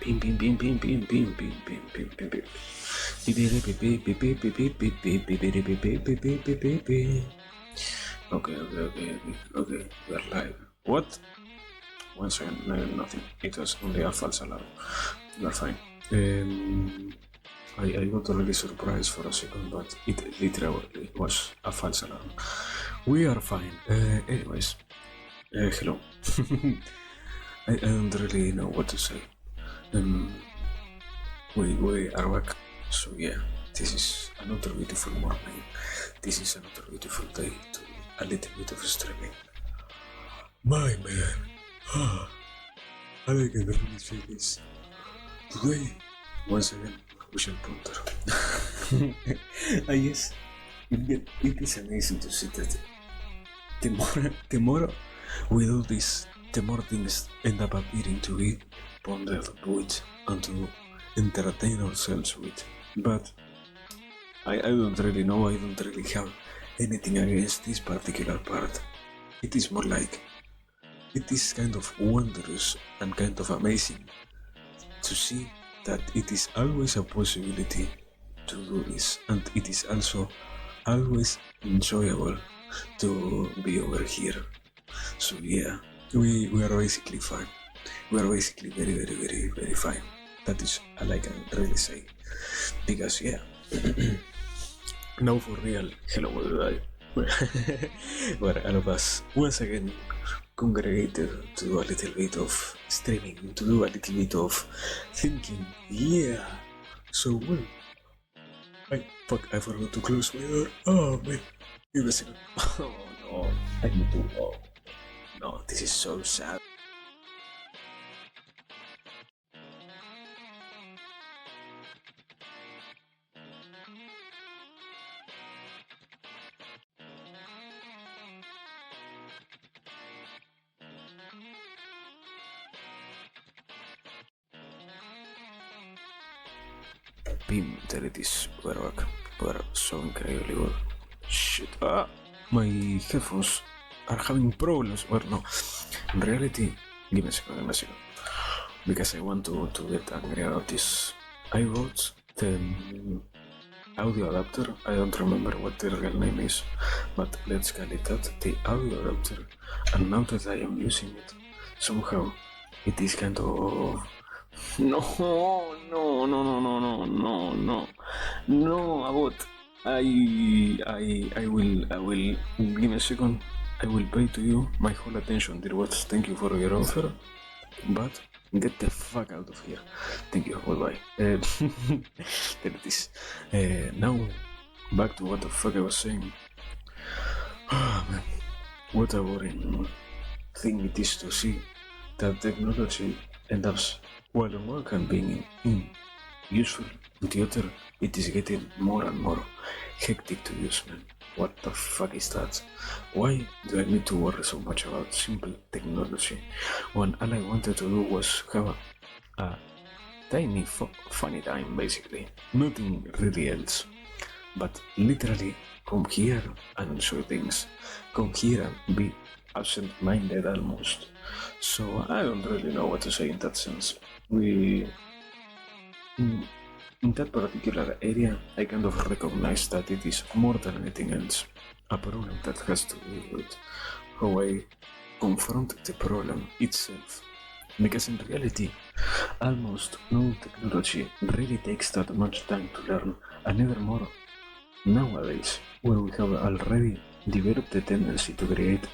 Bim, bim, bim, bim, bim, bim, bim, bim, bim, bim, bim. Okay, we're live. What? One second, no, nothing. It was only a false alarm. We're fine. I got really surprised for a second, but it literally was a false alarm. We are fine. Anyways, hello. I don't really know what to say. We are back. So yeah, this is another beautiful morning. This is another beautiful day to a little bit of streaming. My man, I can really say this. Today, once again, we shall ponder. I guess it is amazing to see that the more we do this, the more things end up appearing to be pondered with and to entertain ourselves with. But I don't really know, I don't really have anything against this particular part. It is more like it is kind of wondrous and kind of amazing to see that it is always a possibility to do this, and it is also always enjoyable to be over here. So yeah, we are basically fine. We are basically very fine. That is all I can really say. Because yeah, now for real, hello everybody. Where all of us once again congregated to do a little bit of streaming, to do a little bit of thinking. Yeah. So well, I forgot to close my door. Oh man, give me a second. Oh no, I need to. Oh no, this is so sad. Bim, there it is. We're back. We're so incredibly good. Shit. My headphones are having problems. Well, no. In reality, give me a second. Because I want to get angry about this. I wrote the audio adapter. I don't remember what the real name is, but let's call it that. The audio adapter. And now that I am using it, somehow it is kind of no, about I will give me a second. I will pay to you my whole attention, dear what. Thank you for your offer, but get the fuck out of here. Thank you. Bye. There it is. Now back to what the fuck I was saying. Man, what a boring thing it is to see that technology ends up, while on one hand being useful, on the other it is getting more and more hectic to use, man. What the fuck is that? Why do I need to worry so much about simple technology when all I wanted to do was have a tiny funny time, basically? Nothing really else. But literally come here and enjoy things. Come here and be absent-minded almost. So I don't really know what to say in that sense. In that particular area, I kind of recognize that it is more than anything else a problem that has to do with how I confront the problem itself. Because in reality, almost no technology really takes that much time to learn, and even more nowadays, where we have already developed the tendency to create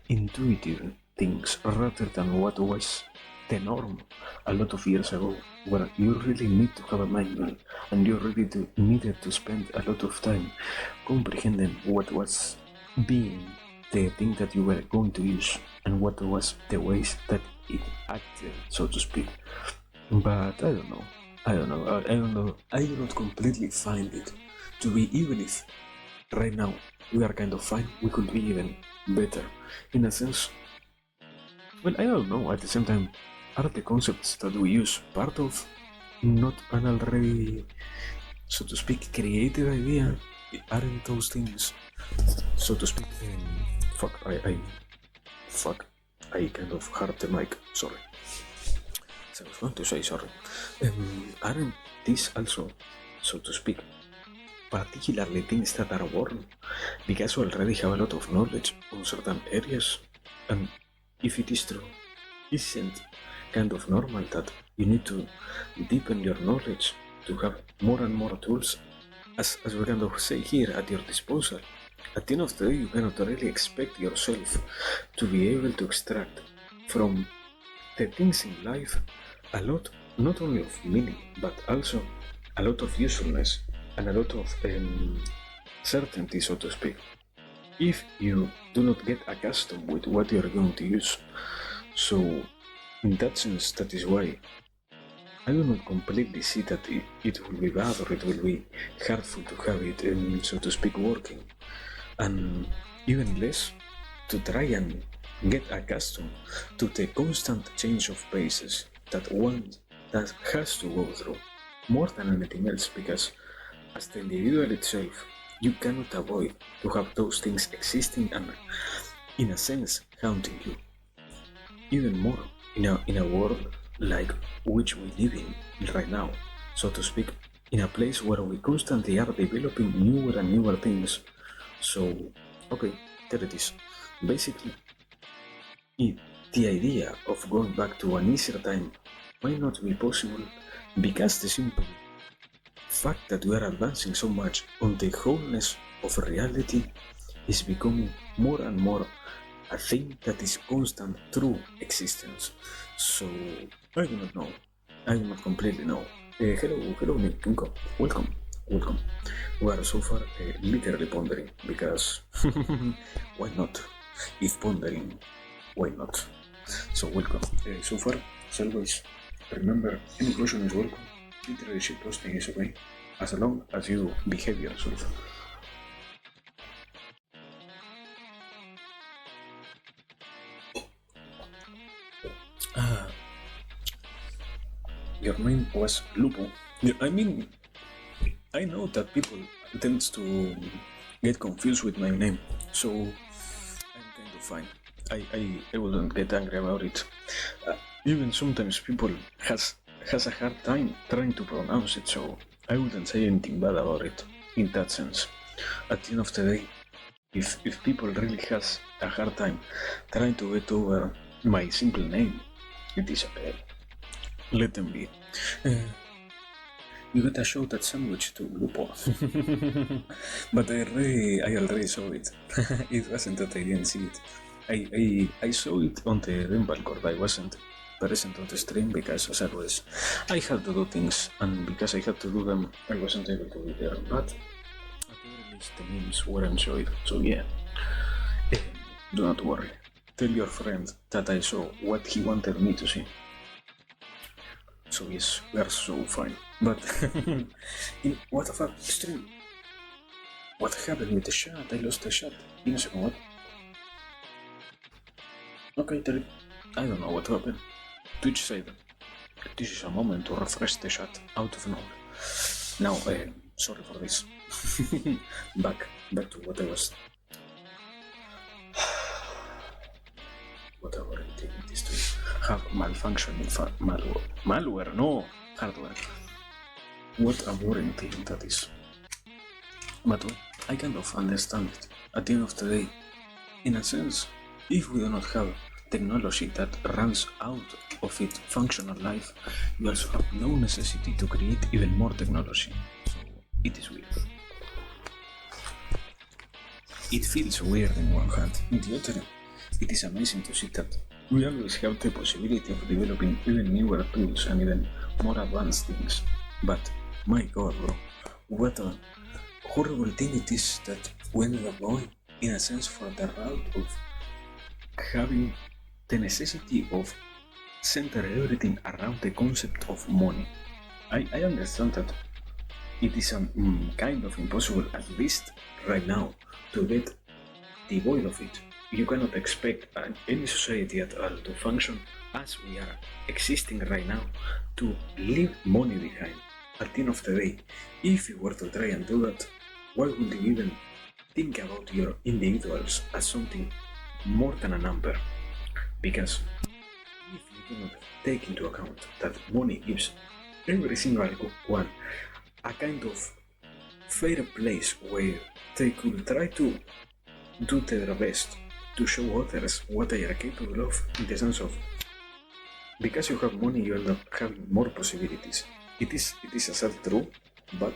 intuitive things rather than what was the norm a lot of years ago, where you really need to have a manual and you really needed to spend a lot of time comprehending what was being the thing that you were going to use and what was the ways that it acted, so to speak. But I don't know. I do not completely find it to be, even if right now we are kind of fine, we could be even better. In a sense, well, I don't know, at the same time, are the concepts that we use part of not an already, so to speak, created idea? Aren't those things, so to speak, I kind of hurt the mic, sorry. as I was going to say, sorry, aren't these also, so to speak, particularly things that are born because we already have a lot of knowledge on certain areas? And if it is true, isn't kind of normal that you need to deepen your knowledge to have more and more tools, as we kind of say here, at your disposal? At the end of the day, you cannot really expect yourself to be able to extract from the things in life a lot, not only of meaning, but also a lot of usefulness and a lot of certainty, so to speak, if you do not get accustomed with what you are going to use. So, in that sense, that is why I do not completely see that it will be bad or it will be hurtful to have it, so to speak, working, and even less to try and get accustomed to the constant change of paces that one that has to go through more than anything else, because as the individual itself, you cannot avoid to have those things existing and, in a sense, haunting you. Even more in a world like which we live in right now, so to speak, in a place where we constantly are developing newer and newer things. So, okay, there it is. Basically, the idea of going back to an easier time might not be possible because the simple fact that we are advancing so much on the wholeness of reality is becoming more and more a thing that is constant through existence. So, I do not know. I do not completely know. Hello, Nick. Welcome. We are so far literally pondering because why not? If pondering, why not? So, welcome. So far, as always, remember, any question is welcome. Literally shit posting is okay, as long as you behave yourself. Your name was Lupo. I mean, I know that people tends to get confused with my name, so I'm kind of fine. I wouldn't get angry about it. Even sometimes people has a hard time trying to pronounce it, so I wouldn't say anything bad about it in that sense. At the end of the day, if people really has a hard time trying to get over my simple name, it is okay. Let them be. You gotta show that sandwich to Lupo. But I already saw it. It wasn't that I didn't see it. I saw it on the Rimble Court. I wasn't present on the stream because, as always, I had to do things, and because I had to do them, I wasn't able to be there. But at the very least, the memes were enjoyed. So yeah, do not worry. Tell your friend that I saw what he wanted me to see. So yes, we are so fine. But what the fuck, stream? What happened with the chat? I lost the chat. In a second, what? Okay, tell it. I don't know what happened. Twitch said this is a moment to refresh the chat out of nowhere. Now, sorry for this. back to what I was. Whatever it is to have malfunctioning malware, no hardware. What a boring thing that is. But I kind of understand it. At the end of the day, in a sense, if we do not have technology that runs out of its functional life, we also have no necessity to create even more technology. So it is weird. It feels weird in one hand. In the other, it is amazing to see that we always have the possibility of developing even newer tools and even more advanced things. But my god, bro, what a horrible thing it is that we ended up going, in a sense, for the route of having the necessity of center everything around the concept of money. I understand that it is kind of impossible, at least right now, to get devoid of it. You cannot expect any society at all to function as we are existing right now to leave money behind. At the end of the day, if you were to try and do that, why would you even think about your individuals as something more than a number? Because if you do not take into account that money gives every single one a kind of fair place where they could try to do their best to show others what they are capable of, in the sense of, because you have money you end up having more possibilities. It is a sad true, but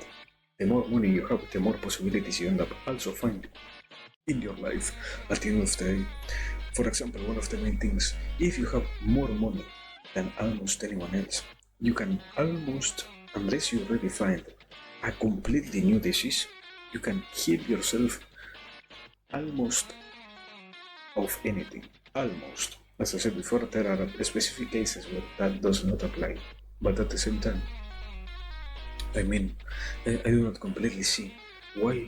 the more money you have, the more possibilities you end up also finding in your life at the end of the day. For example, one of the main things, if you have more money than almost anyone else, you can almost, unless you really find a completely new disease, you can heal yourself almost of anything. Almost. As I said before, there are specific cases where that does not apply, but at the same time, I mean, I do not completely see why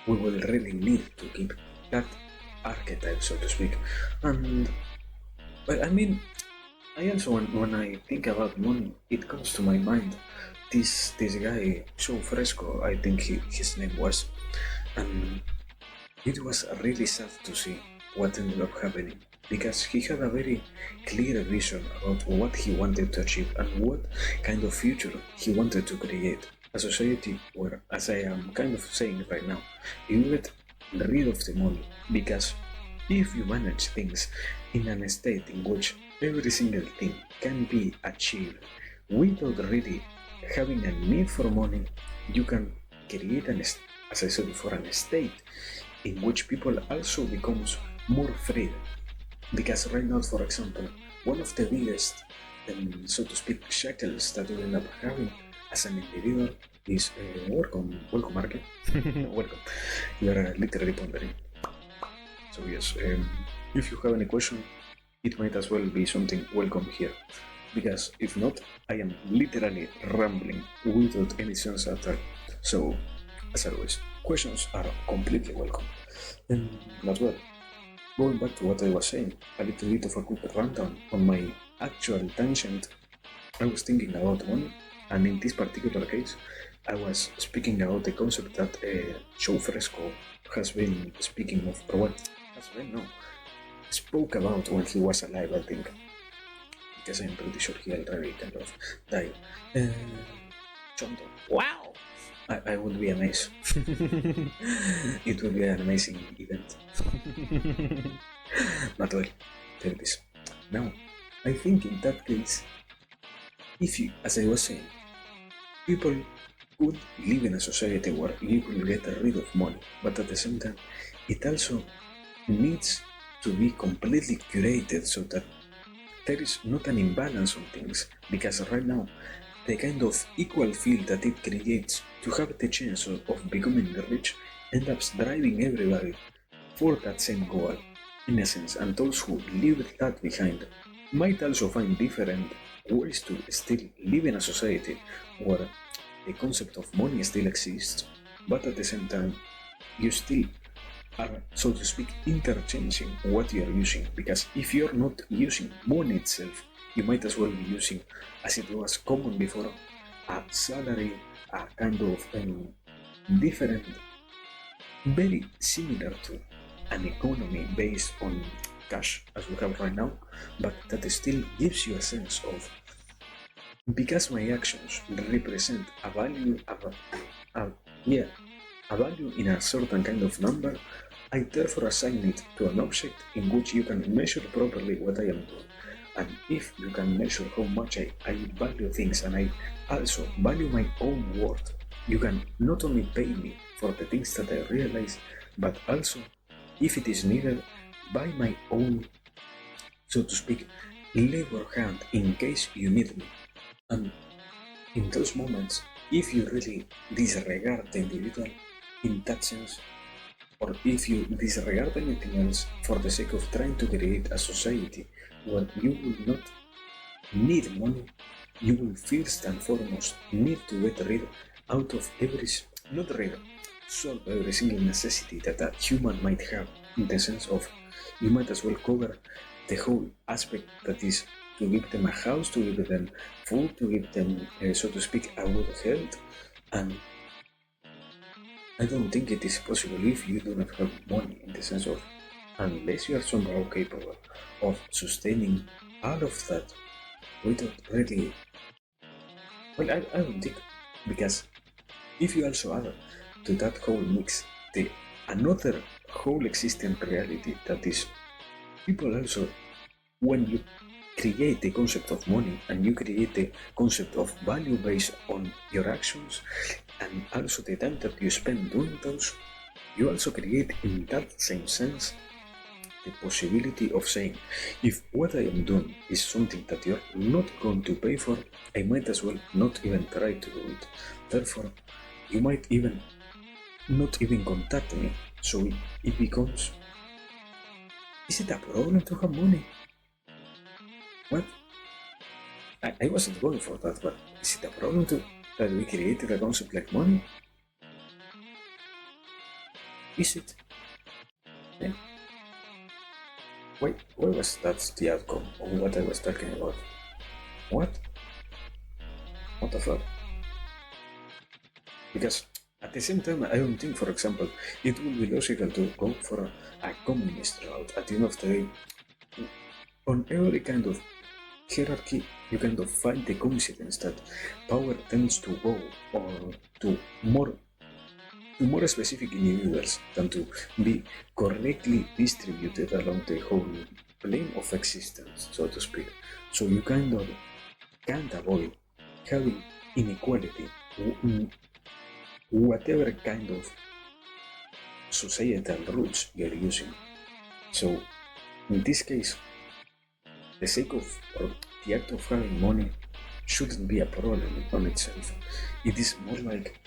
we will really need to keep that archetype, so to speak. And, but I mean, I also, when I think about money, it comes to my mind this guy, Joe Fresco, I think his name was, and it was really sad to see what ended up happening, because he had a very clear vision about what he wanted to achieve and what kind of future he wanted to create. A society where, as I am kind of saying right now, you get rid of the money, because if you manage things in a state in which every single thing can be achieved without really having a need for money, you can create as I said before, a state in which people also becomes more free. Because right now, for example, one of the biggest, so to speak, shackles that we end up having as an individual is welcome, Market. Welcome. You are literally pondering. So yes, if you have any question, it might as well be something welcome here. Because if not, I am literally rambling without any sense at all. So, as always, questions are completely welcome. And as well, going back to what I was saying, a little bit of a quick rundown on my actual tangent. I was thinking about money, and in this particular case, I was speaking about the concept that Joe Fresco has been speaking of, or what has been, no, spoke about when he was alive, I think. Because I'm pretty sure he already kind of died. Chonto. Wow! I would be amazed. It would be an amazing event. But well, there it is. Now, I think in that case, if you, as I was saying, people could live in a society where you could get rid of money, but at the same time, it also needs to be completely curated so that there is not an imbalance on things, because right now, the kind of equal field that it creates to have the chance of becoming rich ends up driving everybody for that same goal, in essence, and those who leave that behind might also find different ways to still live in a society where the concept of money still exists, but at the same time, you still are, so to speak, interchanging what you are using, because if you're not using money itself, you might as well be using, as it was common before, a salary, a kind of different, very similar to an economy based on cash as we have right now, but that still gives you a sense of, because my actions represent a value, a value in a certain kind of number, I therefore assign it to an object in which you can measure properly what I am doing. And if you can measure how much I value things, and I also value my own worth, you can not only pay me for the things that I realize, but also, if it is needed, buy my own, so to speak, labor hand in case you need me. And in those moments, if you really disregard the individual in that sense, or if you disregard anything else for the sake of trying to create a society where you will not need money, you will first and foremost need to get rid out of solve every single necessity that a human might have, in the sense of, you might as well cover the whole aspect that is to give them a house, to give them food, to give them, so to speak, a good health. And I don't think it is possible if you do not have money, in the sense of, unless you are somehow capable of sustaining all of that without really. Well, I don't think, because if you also add to that whole mix the another whole existing reality, that is, people also, when you create the concept of money and you create the concept of value based on your actions and also the time that you spend doing those, you also create in that same sense the possibility of saying, if what I am doing is something that you're not going to pay for, I might as well not even try to do it. Therefore, you might even not even contact me. So it becomes, is it a problem to have money? What? I wasn't going for that, but is it a problem that we created a concept like money? Is it? Yeah. Why was that the outcome of what I was talking about? What? What the fuck? Because at the same time, I don't think, for example, it would be logical to go for a communist route. At the end of the day, on every kind of hierarchy, you kind of find the coincidence that power tends to go or to more specific individuals than to be correctly distributed along the whole plane of existence, so to speak. So you kind of can't avoid having inequality, whatever kind of societal roots you're using. So in this case, the sake of, or the act of having money shouldn't be a problem on itself. It is more like,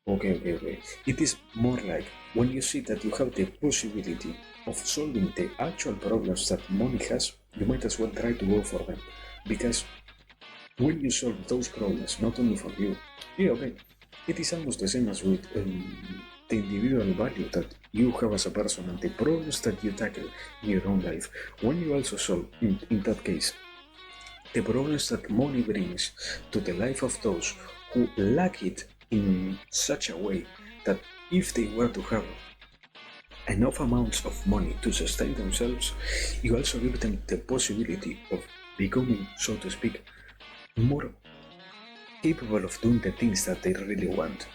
okay. It is more like when you see that you have the possibility of solving the actual problems that money has, you might as well try to go for them. Because when you solve those problems, not only for you, yeah, okay, it is almost the same as with the individual value that you have as a person and the problems that you tackle in your own life. When you also solve, in that case, the problems that money brings to the life of those who lack it in such a way that if they were to have enough amounts of money to sustain themselves, you also give them the possibility of becoming, so to speak, more capable of doing the things that they really want.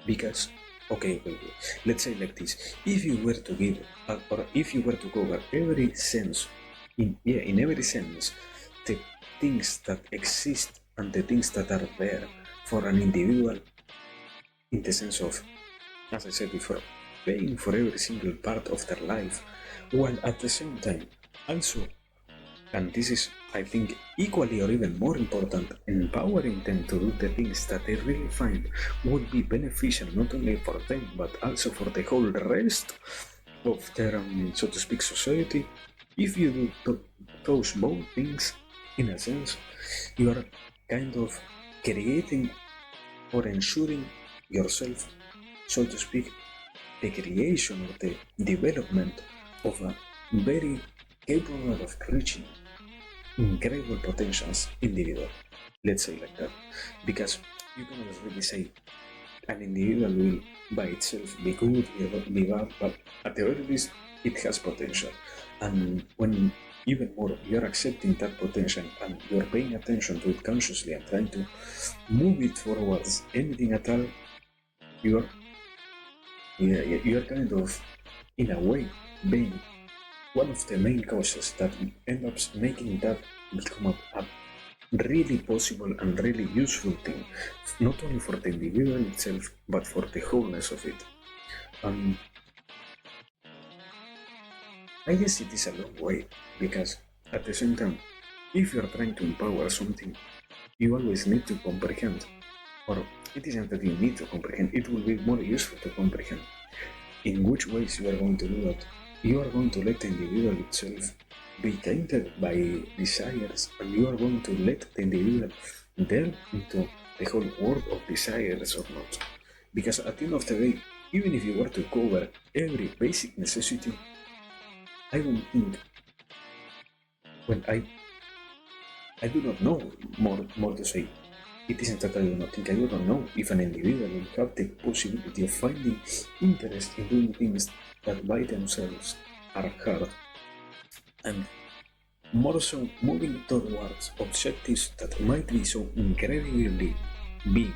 Because, okay, let's say like this: if you were to give, or if you were to cover every sense, in every sense, the things that exist and the things that are there for an individual, in the sense of, as I said before, paying for every single part of their life, while at the same time also, and this is, I think, equally or even more important, empowering them to do the things that they really find would be beneficial not only for them but also for the whole rest of their, so to speak, society. If you do those both things, in a sense, you are kind of creating or ensuring yourself, so to speak, the creation or the development of a very capable of reaching incredible potentials individual. Let's say like that. Because you cannot really say an individual will by itself be good, be bad, but at the very least it has potential. And when even more you're accepting that potential and you're paying attention to it consciously and trying to move it forwards anything at all, you're kind of, in a way, being one of the main causes that end up making that become a really possible and really useful thing, not only for the individual itself, but for the wholeness of it. I guess it is a long way, because at the same time, if you're trying to empower something, you always need to comprehend, or it isn't that you need to comprehend, it will be more useful to comprehend in which ways you are going to do that. You are going to let the individual itself be tainted by desires, and you are going to let the individual delve into the whole world of desires or not. Because at the end of the day, even if you were to cover every basic necessity, I don't think, well, I do not know more to say. It isn't that I do not think, I do not know if an individual will have the possibility of finding interest in doing things that by themselves are hard. And more so moving towards objectives that might be so incredibly big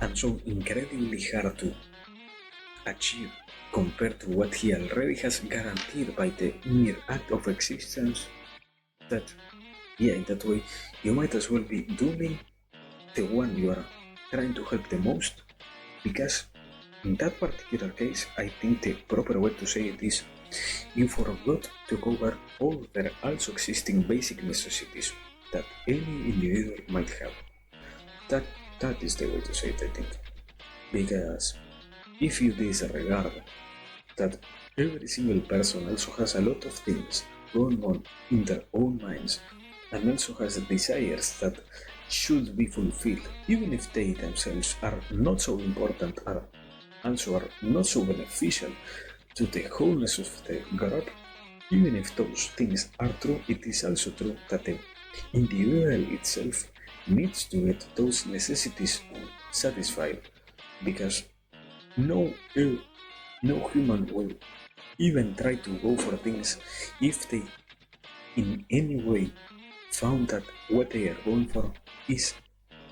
and so incredibly hard to achieve compared to what he already has guaranteed by the mere act of existence, that, yeah, in that way, you might as well be doing the one you are trying to help the most, because in that particular case, I think the proper way to say it is you forgot to cover all the also existing basic necessities that any individual might have. That that is the way to say it, I think. Because if you disregard that every single person also has a lot of things going on in their own minds and also has desires that should be fulfilled, even if they themselves are not so important or also are not so beneficial to the wholeness of the group. Even if those things are true, it is also true that the individual itself needs to get those necessities satisfied, because no, no human will even try to go for things if they in any way found that what they are going for is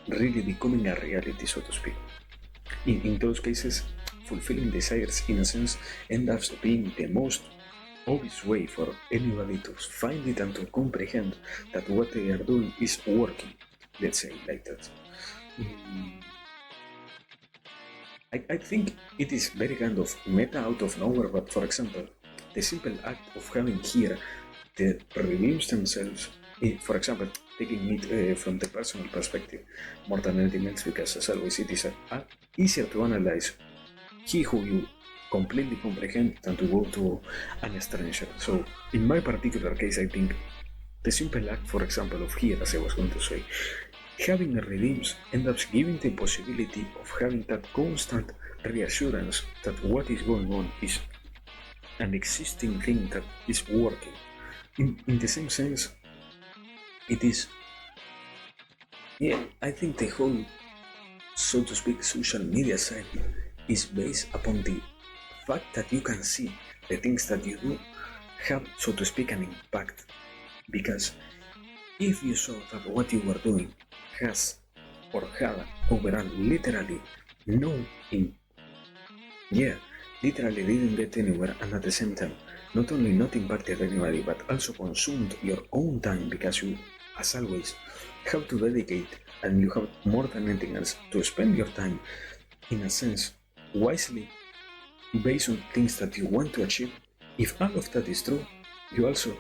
really becoming a reality, so to speak. In those cases, fulfilling desires, in a sense, end up being the most obvious way for anybody to find it and to comprehend that what they are doing is working, let's say like that. I think it is very kind of meta out of nowhere, but for example, the simple act of having here the reviews themselves, for example, taking it from the personal perspective more than anything else, because as always it is easier to analyze he who you completely comprehend than to go to an stranger. So in my particular case, I think the simple act, for example, of here, as I was going to say, having redeems ends up giving the possibility of having that constant reassurance that what is going on is an existing thing that is working. In the same sense, it is, yeah, I think the whole, so to speak, social media side is based upon the fact that you can see the things that you do have, so to speak, an impact. Because if you saw that what you were doing has or had overall literally no literally didn't get anywhere, and at the same time not only not impacted anybody but also consumed your own time, because you, as always, have to dedicate, and you have more than anything else to spend your time in a sense wisely based on things that you want to achieve. If all of that is true, you also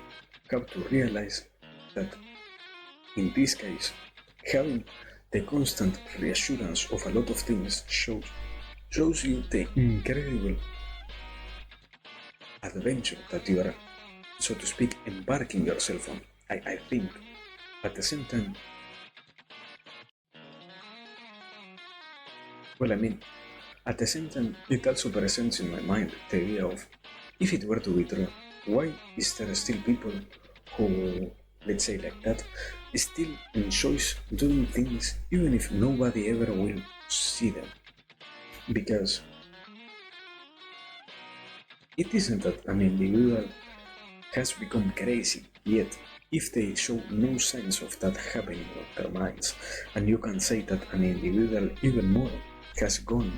have to realize that in this case, having the constant reassurance of a lot of things shows you the incredible adventure that you are, so to speak, embarking yourself on. I think at the same time, well, I mean, at the same time, it also presents in my mind the idea of, if it were to be true, why is there still people who, let's say like that, still enjoys doing things even if nobody ever will see them? Because it isn't that an individual has become crazy, yet if they show no signs of that happening on their minds, and you can say that an individual even more has gone,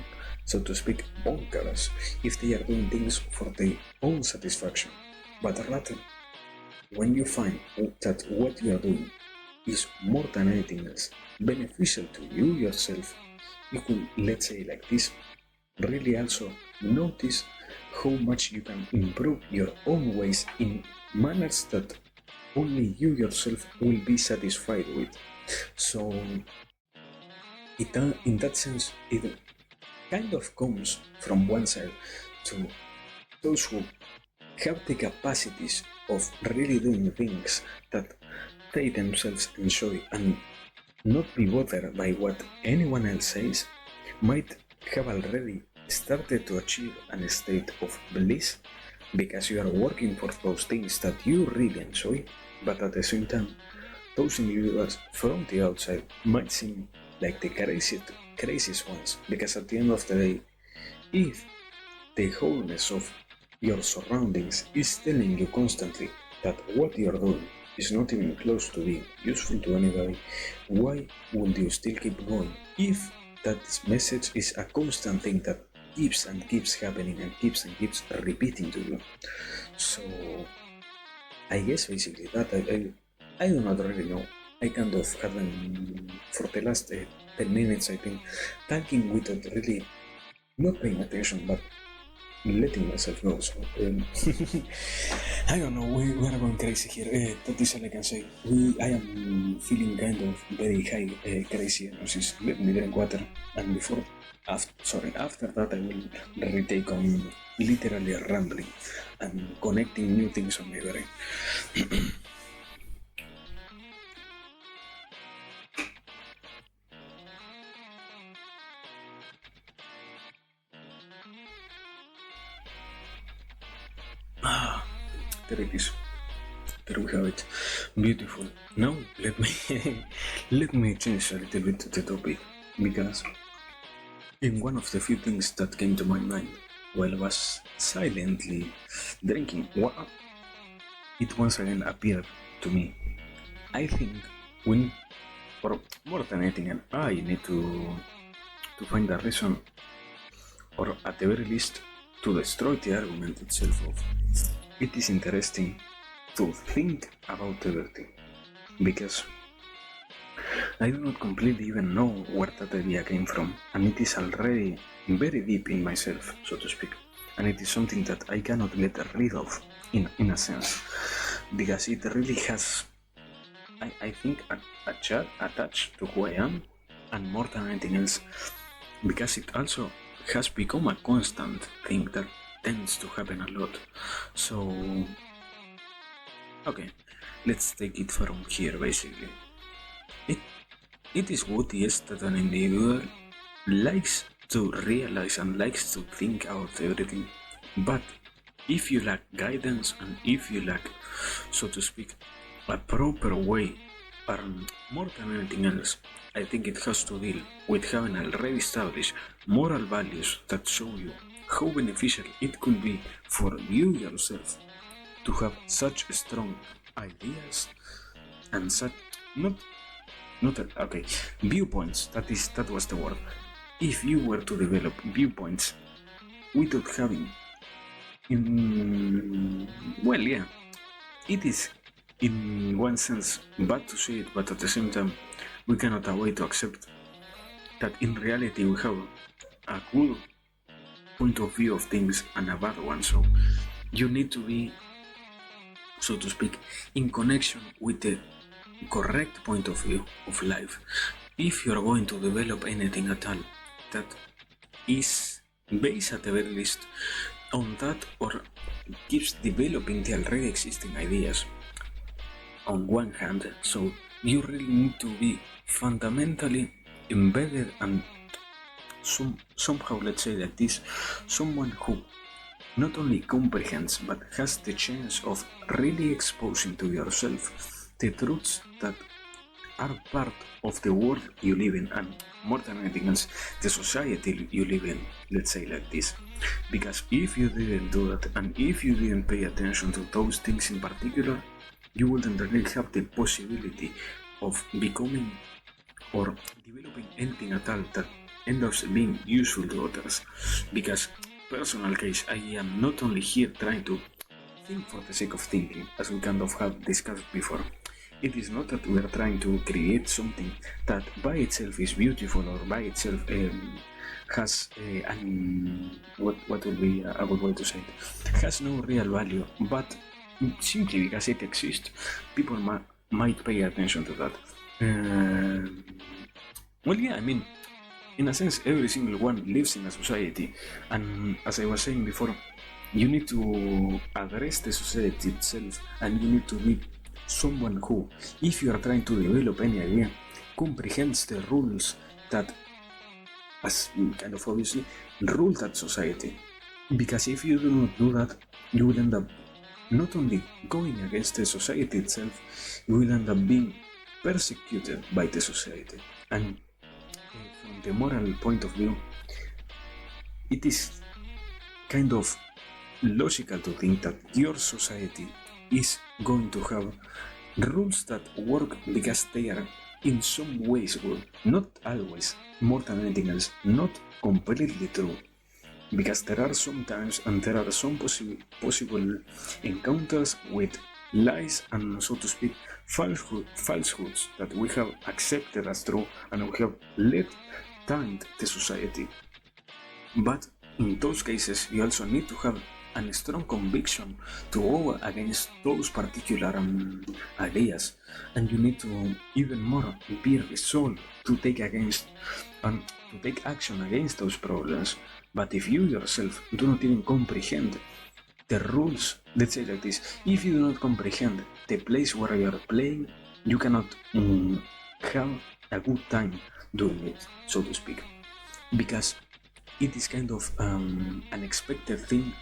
so to speak, bonkers if they are doing things for their own satisfaction, but rather when you find that what you are doing is more than anything else beneficial to you yourself, you could, let's say like this, really also notice how much you can improve your own ways in manners that only you yourself will be satisfied with. So in that sense, it kind of comes from one side to those who have the capacities of really doing things that they themselves enjoy and not be bothered by what anyone else says, might have already started to achieve a state of bliss, because you are working for those things that you really enjoy, but at the same time, those individuals from the outside might seem like the craziest ones, because at the end of the day, if the wholeness of your surroundings is telling you constantly that what you're doing is not even close to being useful to anybody, why would you still keep going if that message is a constant thing that keeps and keeps happening and keeps repeating to you? So I guess basically that I do not really know. I kind of have been for the last 10 minutes I think talking without really not paying attention but letting myself go. So I don't know. We are going crazy here. That is all I can say. I am feeling kind of very high, crazy energy. Let me drink water, and after that I will retake on literally rambling and connecting new things on my brain. There it is. There we have it. Beautiful. Now let me let me change a little bit the topic because in one of the few things that came to my mind while I was silently drinking, it once again appeared to me. I think we, or more than anything, I need to find a reason, or at the very least, to destroy the argument itself of it is interesting to think about everything, because I do not completely even know where that idea came from, and it is already very deep in myself, so to speak, and it is something that I cannot get rid of, in a sense, because it really has, I think, attached to who I am, and more than anything else, because it also has become a constant thing that tends to happen a lot. So, okay, let's take it from here basically. It is what is that an individual likes to realize and likes to think about everything, but if you lack guidance and if you lack, so to speak, a proper way, and more than anything else, I think it has to deal with having already established moral values that show you how beneficial it could be for you yourself to have such strong ideas and such viewpoints. That was the word. If you were to develop viewpoints without having, it is in one sense bad to say it, but at the same time we cannot avoid to accept that in reality we have a good point of view of things and a bad one. So you need to be, so to speak, in connection with the correct point of view of life if you are going to develop anything at all that is based at the very least on that, or keeps developing the already existing ideas on one hand. So you really need to be fundamentally embedded and somehow, let's say like this, someone who not only comprehends but has the chance of really exposing to yourself the truths that are part of the world you live in, and more than anything else, the society you live in, let's say like this. Because if you didn't do that, and if you didn't pay attention to those things in particular, you wouldn't really have the possibility of becoming or developing anything at all that ends up being useful to others. Because, personal case, I am not only here trying to think for the sake of thinking, as we kind of have discussed before. It is not that we are trying to create something that by itself is beautiful or by itself has what would be a good way to say it, has no real value, but simply because it exists, people might pay attention to that. In a sense, every single one lives in a society, and as I was saying before, you need to address the society itself, and you need to be someone who, if you are trying to develop any idea, comprehends the rules that, as kind of obviously, rule that society. Because if you do not do that, you will end up not only going against the society itself, you will end up being persecuted by the society. And from the moral point of view, it is kind of logical to think that your society is going to have Rules that work because they are in some ways good, not always, more than anything else, not completely true. Because there are some times and there are some possible encounters with lies and, so to speak, falsehoods that we have accepted as true and we have let taint the society. But in those cases, you also need to have a strong conviction to go against those particular ideas, and you need to even more be resolved to take against and to take action against those problems. But if you yourself do not even comprehend the rules, let's say like this, if you do not comprehend the place where you are playing, you cannot have a good time doing it, so to speak, because it is kind of an expected thing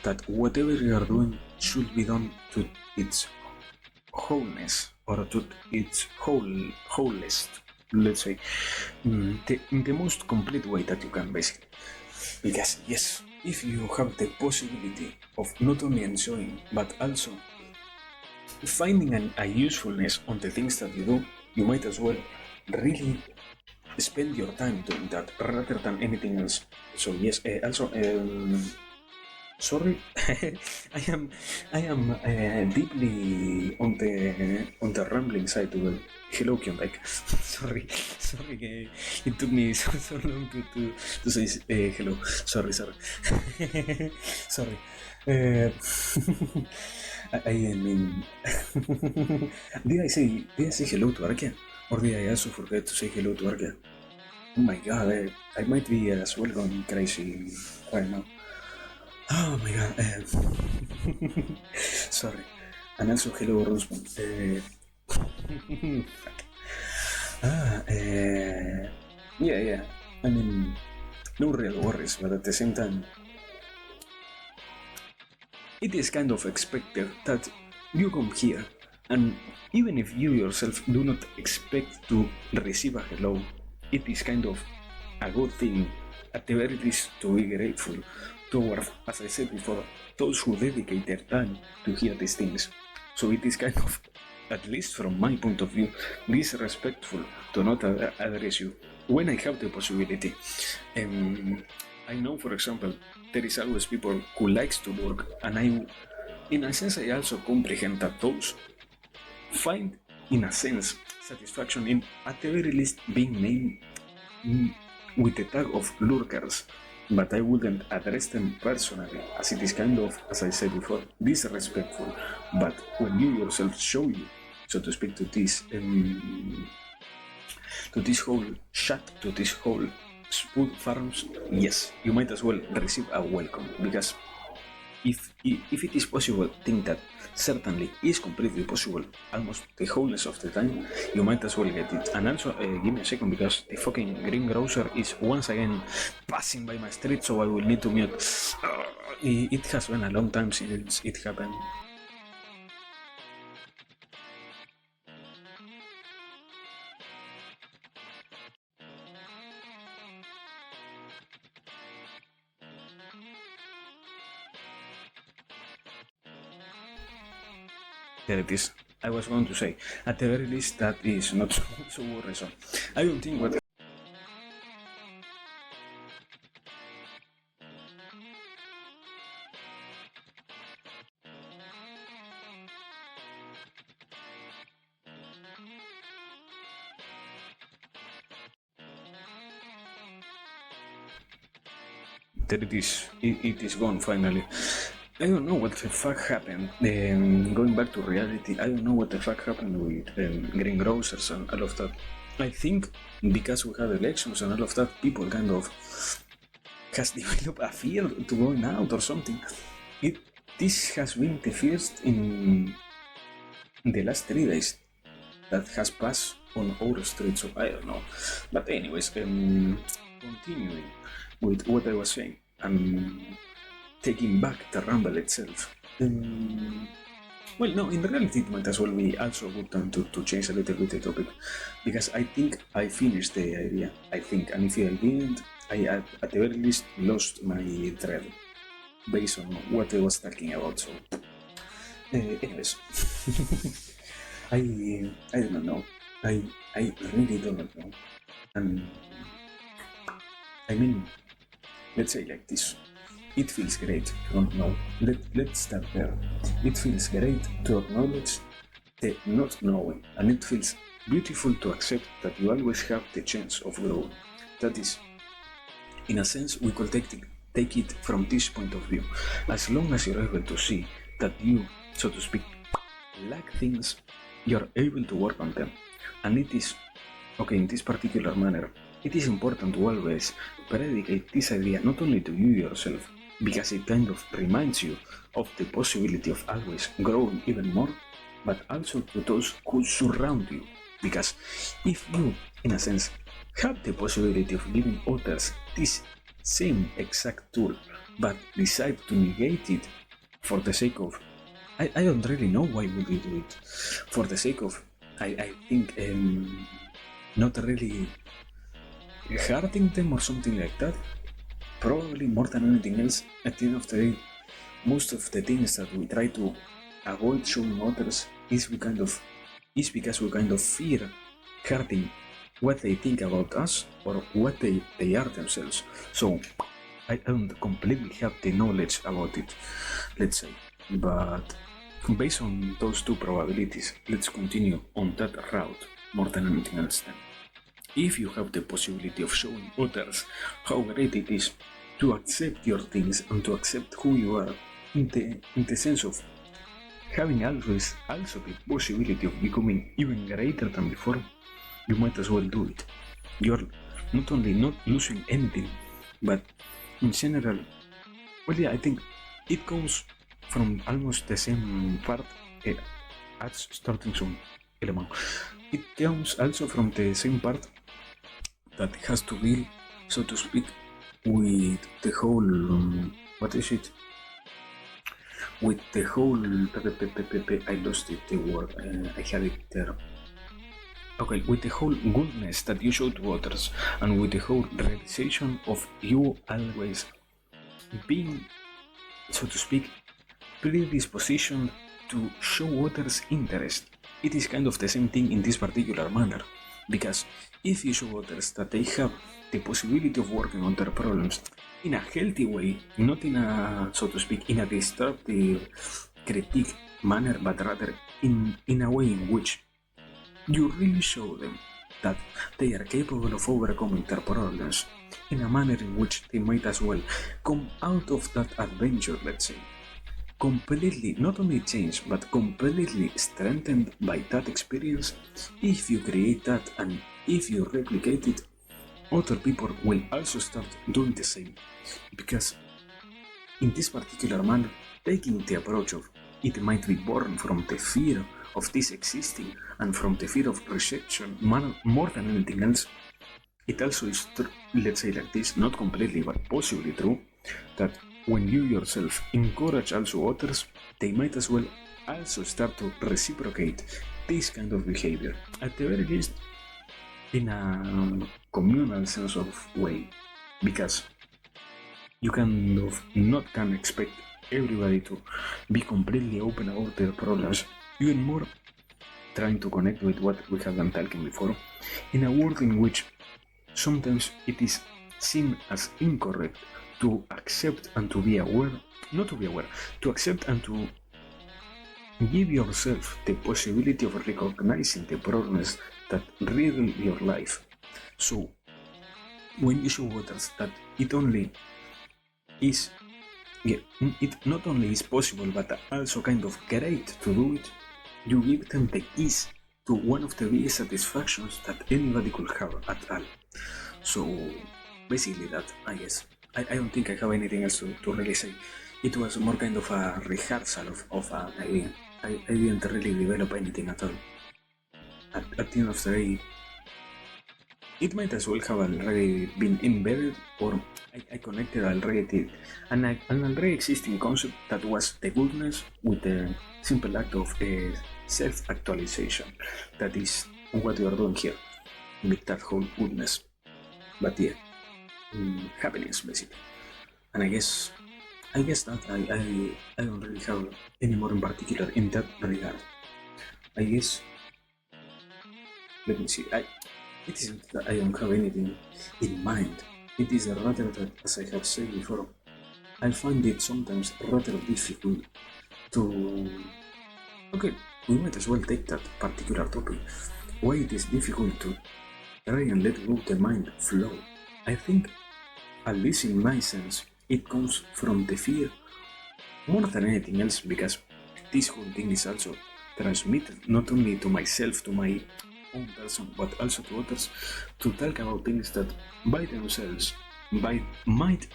that whatever you are doing should be done to its wholeness or to its wholest, let's say, in the most complete way that you can, basically. Because yes, if you have the possibility of not only enjoying but also finding a usefulness on the things that you do, you might as well really spend your time doing that rather than anything else. So yes, also sorry, I am deeply on the rambling side to the hello Kyondike. sorry, it took me so long to say hello. Sorry. sorry. I mean, did I say hello to Arkia, or did I also forget to say hello to Arkia? Oh my god, I might be as well going crazy right now. Oh my god. Sorry. And also hello Rosman. Yeah. I mean, no real worries, but at the same time, it is kind of expected that you come here, and even if you yourself do not expect to receive a hello, it is kind of a good thing, at the very least, to be grateful toward, as I said before, those who dedicate their time to hear these things. So it is kind of, at least from my point of view, disrespectful to not address you when I have the possibility. I know, for example, there is always people who likes to work, and in a sense, I also comprehend that those find, in a sense, satisfaction in, at the very least, being named with the tag of lurkers, but I wouldn't address them personally, as it is kind of, as I said before, disrespectful. But when you yourself show you, so to speak, to this whole chat, to this whole spoon farms, yes, you might as well receive a welcome, because if it is possible, think that certainly is completely possible almost the wholeness of the time, you might as well get it. And also, give me a second, because the fucking green grocer is once again passing by my street, so I will need to mute. It has been a long time since it happened. There it is. I was going to say, at the very least, that is not so worrisome. I don't think what there it is. It is gone finally. I don't know what the fuck happened. Going back to reality, I don't know what the fuck happened with green grocers and all of that. I think because we had elections and all of that, people kind of has developed a fear to going out or something. This has been the first in the last 3 days that has passed on our street, so I don't know. But anyways, continuing with what I was saying, taking back the rumble itself. Well, no, in reality it might as well be also a good time to change a little bit the topic, because I think I finished the idea, and if I didn't, I at the very least lost my thread based on what I was talking about, so anyways. I don't know. I really don't know. And I mean, let's say like this. It feels great to know. Let's start there. It feels great to acknowledge the not knowing, and it feels beautiful to accept that you always have the chance of growing. That is, in a sense, we could take it from this point of view. As long as you're able to see that you, so to speak, lack things, you're able to work on them. And it is, okay, in this particular manner, it is important to always predicate this idea not only to you yourself, because it kind of reminds you of the possibility of always growing even more, but also to those who surround you. Because if you, in a sense, have the possibility of giving others this same exact tool, but decide to negate it for the sake of, I don't really know why would you do it, for the sake of, I think, not really hurting them or something like that. Probably more than anything else, at the end of the day, most of the things that we try to avoid showing others is because we kind of fear hurting what they think about us or what they are themselves. So I don't completely have the knowledge about it, let's say. But based on those two probabilities, let's continue on that route more than anything else then. If you have the possibility of showing others how great it is to accept your things and to accept who you are, in the sense of having always also the possibility of becoming even greater than before, you might as well do it. You're not only not losing anything, but in general, well, yeah, I think it comes from almost the same part as starting some element. It comes also from the same part that has to deal, so to speak, with the whole, what is it? With the whole, I lost it, the word, I had it there. Okay, with the whole goodness that you show to others, and with the whole realization of you always being, so to speak, predispositioned to show others interest. It is kind of the same thing in this particular manner, because if you show others that they have the possibility of working on their problems in a healthy way, not in a, so to speak, in a destructive critique manner, but rather in a way in which you really show them that they are capable of overcoming their problems in a manner in which they might as well come out of that adventure, let's say, completely not only changed but completely strengthened by that experience. If you create that and if you replicate it, other people will also start doing the same, because in this particular manner, taking the approach of it might be born from the fear of this existing and from the fear of rejection more than anything else, it also is true, let's say like this, not completely but possibly true, that when you yourself encourage also others, they might as well also start to reciprocate this kind of behavior, at the very least in a communal sense of way, because you kind of not can expect everybody to be completely open about their problems, even more trying to connect with what we have been talking before, in a world in which sometimes it is seen as incorrect to accept and to be aware, not to be aware, to accept and to give yourself the possibility of recognizing the problems that riddle your life. So, when you show others that it only is, it not only is possible but also kind of great to do it, you give them the ease to one of the biggest satisfactions that anybody could have at all. So, basically that, I guess. I don't think I have anything else to really say. It was more kind of a rehearsal of an idea. I didn't really develop anything at all. At the end of the day, it might as well have already been embedded, or I connected already an already existing concept that was the goodness with the simple act of self-actualization. That is what we are doing here with that whole goodness. But yeah, happiness basically. And I guess that I don't really have any more in particular in that regard. I guess let me see. It isn't that I don't have anything in mind. It is rather that, as I have said before, I find it sometimes rather difficult to. Okay, we might as well take that particular topic. Why it is difficult to try and let go the mind flow. I think, at least in my sense, it comes from the fear more than anything else, because this whole thing is also transmitted not only to myself, to my own person, but also to others, to talk about things that by themselves might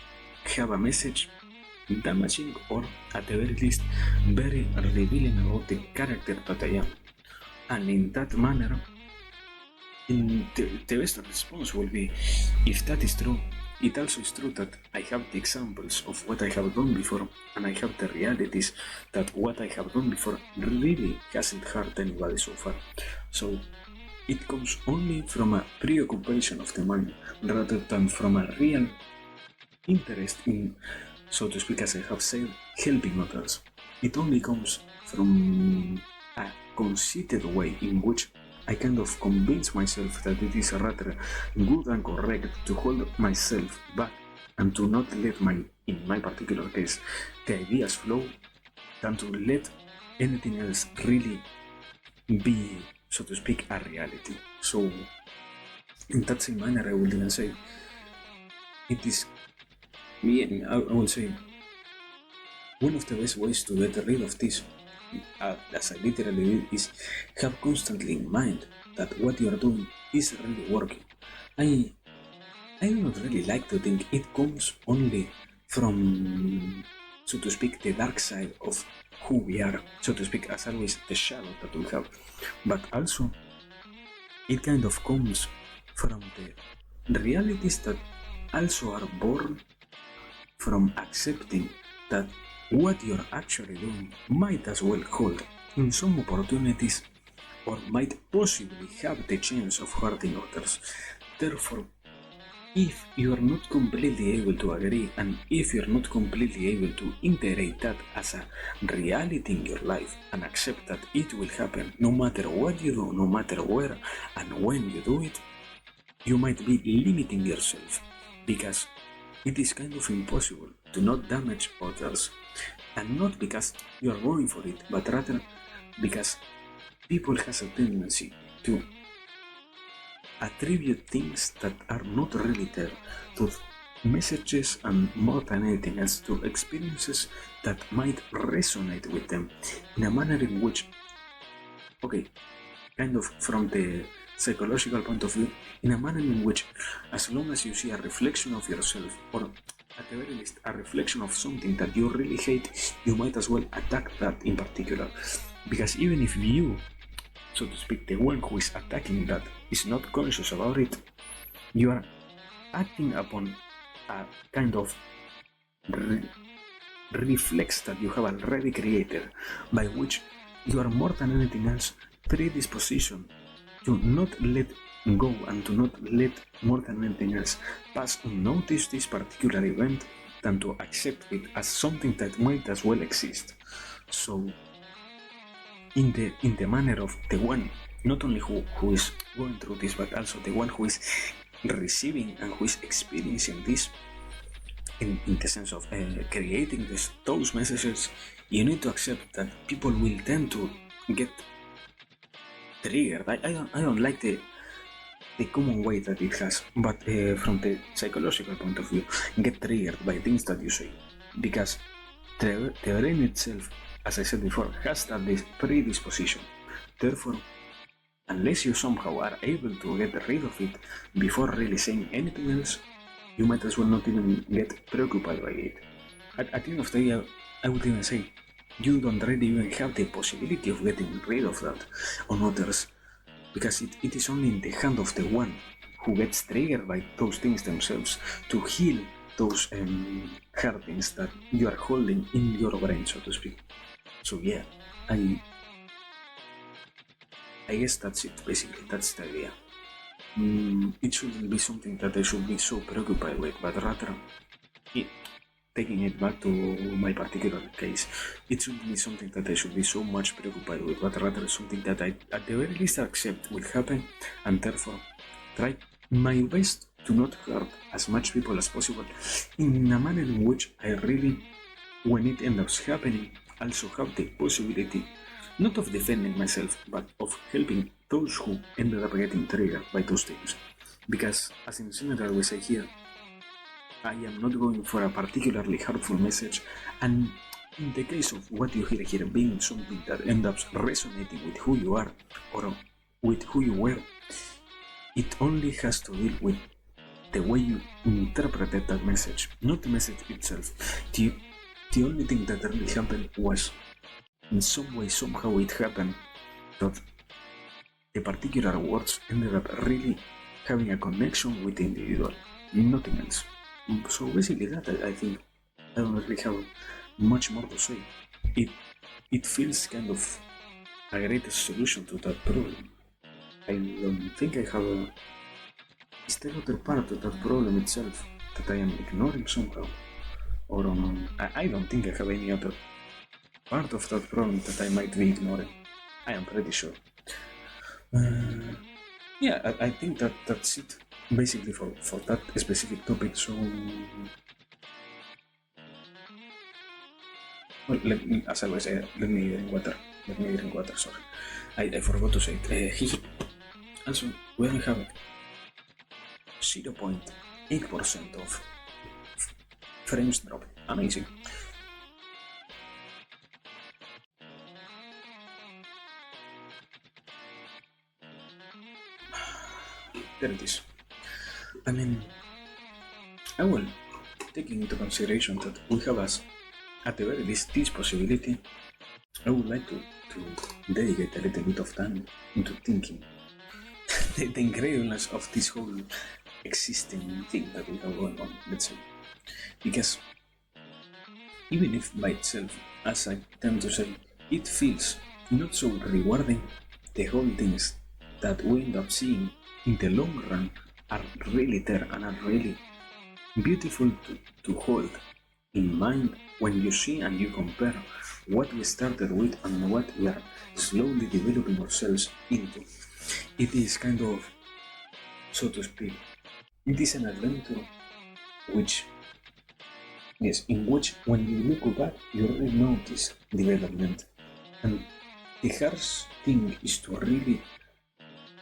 have a message damaging, or at the very least very revealing about the character that I am. And in that manner, the best response will be, if that is true, it also is true that I have the examples of what I have done before, and I have the realities that what I have done before really hasn't hurt anybody so far. So it comes only from a preoccupation of the mind rather than from a real interest in, so to speak, as I have said, helping others. It only comes from a conceited way in which I kind of convince myself that it is rather good and correct to hold myself back and to not let in my particular case, the ideas flow, than to let anything else really be, so to speak, a reality. So, in that same manner, I will even say, it is, I will say, one of the best ways to get rid of this, as I literally did, is have constantly in mind that what you are doing is really working. I do not really like to think it comes only from, so to speak, the dark side of who we are, so to speak, as always, the shadow that we have, but also it kind of comes from the realities that also are born from accepting that what you're actually doing might as well hold in some opportunities, or might possibly have the chance of hurting others. Therefore, if you are not completely able to agree, and if you're not completely able to integrate that as a reality in your life and accept that it will happen no matter what you do, no matter where and when you do it, you might be limiting yourself, because it is kind of impossible to not damage others, and not because you are going for it, but rather because people has a tendency to attribute things that are not really there to messages, and more than anything else to experiences that might resonate with them in a manner in which, okay, kind of from the psychological point of view, in a manner in which, as long as you see a reflection of yourself, or at the very least a reflection of something that you really hate, you might as well attack that in particular. Because even if you, so to speak, the one who is attacking that is not conscious about it, you are acting upon a kind of reflex that you have already created, by which you are more than anything else predisposition to not let go, and to not let, more than anything else, pass unnoticed this particular event, than to accept it as something that might as well exist. So, in the manner of the one, not only who is going through this, but also the one who is receiving and who is experiencing this, in the sense of creating those messages, you need to accept that people will tend to get triggered. I don't like the common way that it has, but from the psychological point of view, get triggered by things that you say, because the brain itself, as I said before, has that predisposition. Therefore, unless you somehow are able to get rid of it before really saying anything else, you might as well not even get preoccupied by it. At the end of the day, I would even say, you don't really even have the possibility of getting rid of that on others, because it is only in the hand of the one who gets triggered by those things themselves to heal those hard things that you are holding in your brain, so to speak. So yeah, I guess that's it, basically. That's the idea. It shouldn't be something that I should be so preoccupied with, but rather taking it back to my particular case, it shouldn't be something that I should be so much preoccupied with, but rather something that I, at the very least, accept will happen, and therefore try my best to not hurt as much people as possible in a manner in which I really, when it ends up happening, also have the possibility not of defending myself, but of helping those who ended up getting triggered by those things. Because, as in general we say here, I am not going for a particularly hurtful message, and in the case of what you hear here being something that ends up resonating with who you are or with who you were, it only has to deal with the way you interpreted that message, not the message itself. The only thing that really happened was, in some way, somehow it happened that the particular words ended up really having a connection with the individual, nothing else. So basically that, I think, I don't really have much more to say. It feels kind of a great solution to that problem. I don't think I have a... Is there other part of that problem itself that I am ignoring somehow? Or I don't think I have any other part of that problem that I might be ignoring. I am pretty sure. Yeah, I think that's it basically for that specific topic. So, well, as I always say, let me drink water. Sorry, I forgot to say it. Also, we only have 0.8% of frames drop. Amazing. There it is. I mean, I will, taking into consideration that we have at the very least this possibility, I would like to dedicate a little bit of time into thinking the incredibleness of this whole existing thing that we have going on, let's say. Because even if by itself, as I tend to say, it feels not so rewarding, the whole things that we end up seeing in the long run are really there and are really beautiful to hold in mind when you see and you compare what we started with and what we are slowly developing ourselves into. It is kind of, so to speak, it is an adventure which, yes, in which when you look back you really notice development, and the harsh thing is to really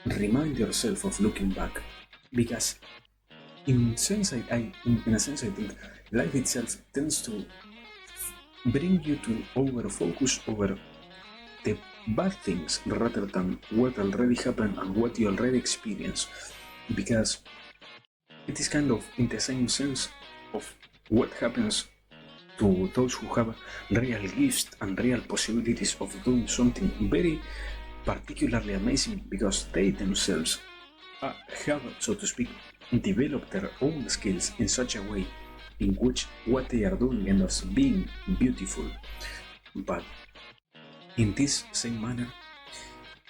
remind yourself of looking back, because in a sense I think life itself tends to bring you to over-focus over the bad things rather than what already happened and what you already experienced, because it is kind of in the same sense of what happens to those who have real gifts and real possibilities of doing something very particularly amazing, because they themselves have, so to speak, developed their own skills in such a way in which what they are doing ends up being beautiful. But in this same manner,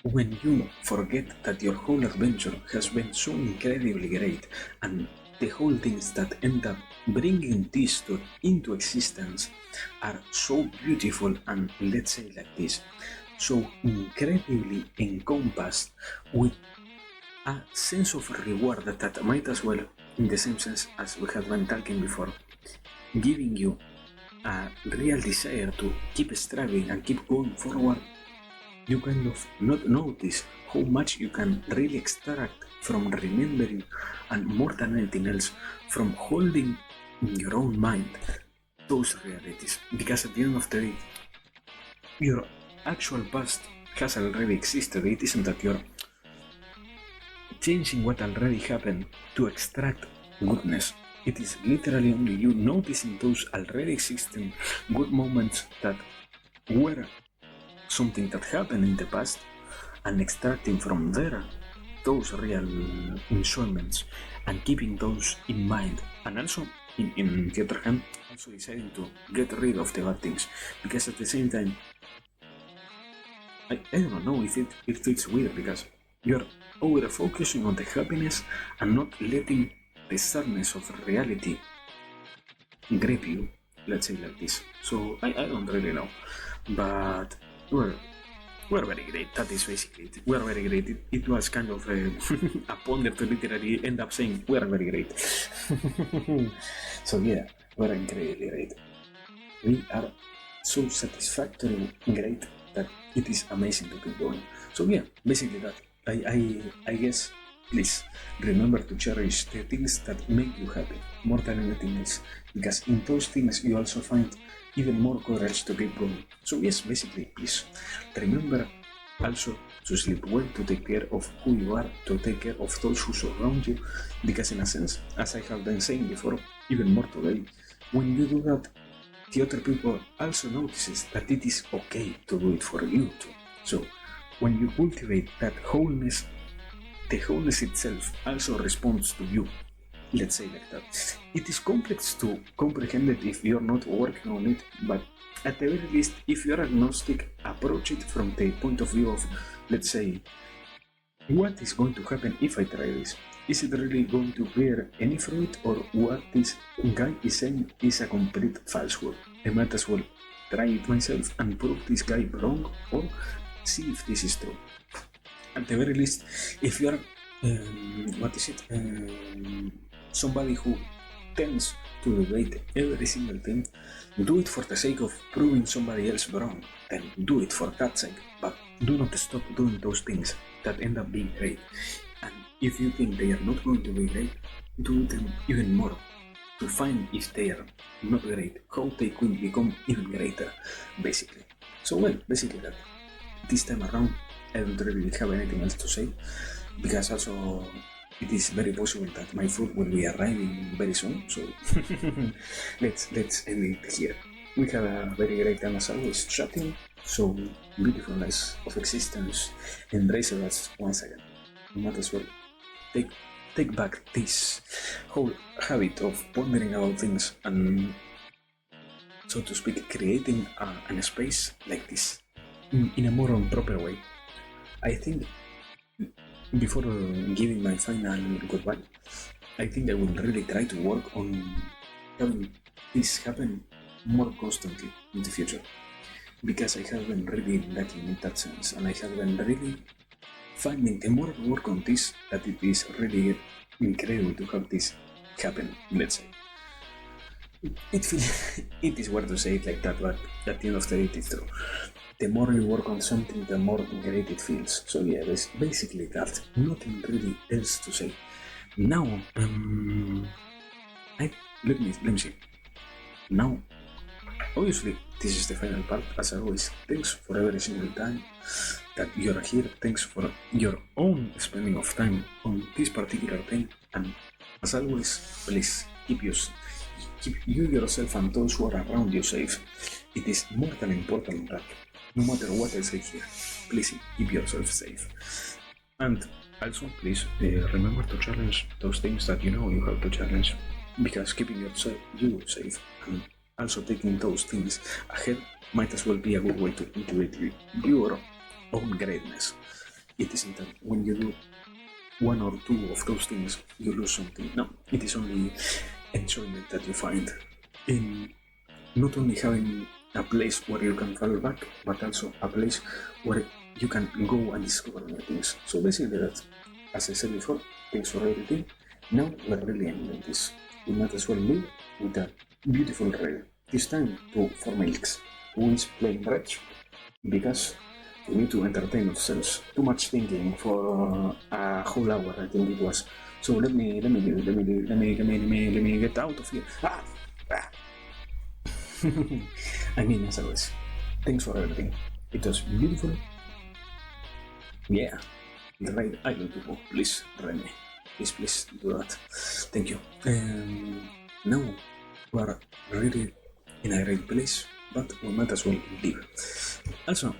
when you forget that your whole adventure has been so incredibly great, and the whole things that end up bringing this into existence are so beautiful and, let's say like this, so incredibly encompassed with a sense of reward that might as well, in the same sense as we have been talking before, giving you a real desire to keep striving and keep going forward, you kind of not notice how much you can really extract from remembering, and more than anything else, from holding in your own mind those realities. Because at the end of the day, your actual past has already existed. It isn't that you're changing what already happened to extract goodness. It is literally only you noticing those already existing good moments that were something that happened in the past, and extracting from there those real enjoyments and keeping those in mind, and also in the other hand also deciding to get rid of the bad things, because at the same time I don't know if it feels weird, because you're over focusing on the happiness and not letting the sadness of reality grip you, let's say like this. So I don't really know, but we're very great. That is basically it. We're very great. It was kind of a ponder to literally end up saying we're very great. So yeah, we're incredibly great. We are so satisfactory great that it is amazing to keep going. So yeah, basically that. I guess, please remember to cherish the things that make you happy more than anything else, because in those things you also find even more courage to keep going. So yes, basically, please remember also to sleep well, to take care of who you are, to take care of those who surround you, because in a sense, as I have been saying before, even more today, when you do that, the other people also notices that it is okay to do it for you too. So when you cultivate that wholeness, the wholeness itself also responds to you. Let's say like that. It is complex to comprehend it if you're not working on it, but at the very least, if you're agnostic, approach it from the point of view of, let's say, what is going to happen if I try this? Is it really going to bear any fruit, or what this guy is saying is a complete falsehood? I might as well try it myself and prove this guy wrong, or see if this is true. At the very least, if you're somebody who tends to debate every single thing, do it for the sake of proving somebody else wrong, then do it for that sake, but do not stop doing those things that end up being great. And if you think they are not going to be great, do them even more to find if they are not great, how they could become even greater, basically. So well, basically that. This time around, I don't really have anything else to say, because also it is very possible that my food will be arriving very soon, so let's end it here. We had a very great time as always chatting, so beautiful nice of existence, embrace us once again. We might as well take back this whole habit of pondering about things and, so to speak, creating a space like this in a more proper way. I think before giving my final goodbye, I think I will really try to work on having this happen more constantly in the future, because I have been really lacking in that sense, and I have been really finding the more I work on this that it is really incredible to have this happen, let's say. It is weird to say it like that, but at the end of the day it is true. The more you work on something, the more great it feels. So yeah, basically that. Nothing really else to say. Now, let me see. Now, obviously, this is the final part. As always, thanks for every single time that you're here. Thanks for your own spending of time on this particular thing. And as always, please keep you yourself and those who are around you safe. It is more than important that no matter what I say here, please keep yourself safe. And also, please remember to challenge those things that you know you have to challenge, because keeping you safe and also taking those things ahead might as well be a good way to cultivate your own greatness. It isn't that when you do one or two of those things, you lose something. No, it is only enjoyment that you find in not only having a place where you can fall back, but also a place where you can go and discover new things. So basically that, as I said before, thanks for everything. Now we're really ending this. We might as well leave with a beautiful rail. This time for Milks, who is playing bridge, because we need to entertain ourselves. Too much thinking for a whole hour, I think it was. So let me get out of here. I mean, as always, thanks for everything. It was beautiful. Yeah, the right island people, please rent me. Please do that. Thank you. Now we are really in a great place, but we might as well leave. Also,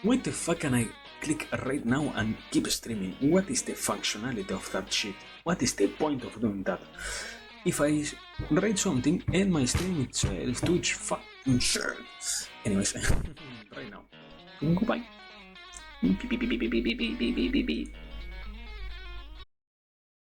why the fuck can I click right now and keep streaming? What is the functionality of that shit? What is the point of doing that? If I write something and my stream itself, Twitch, fucking sure. Anyways, right now, goodbye.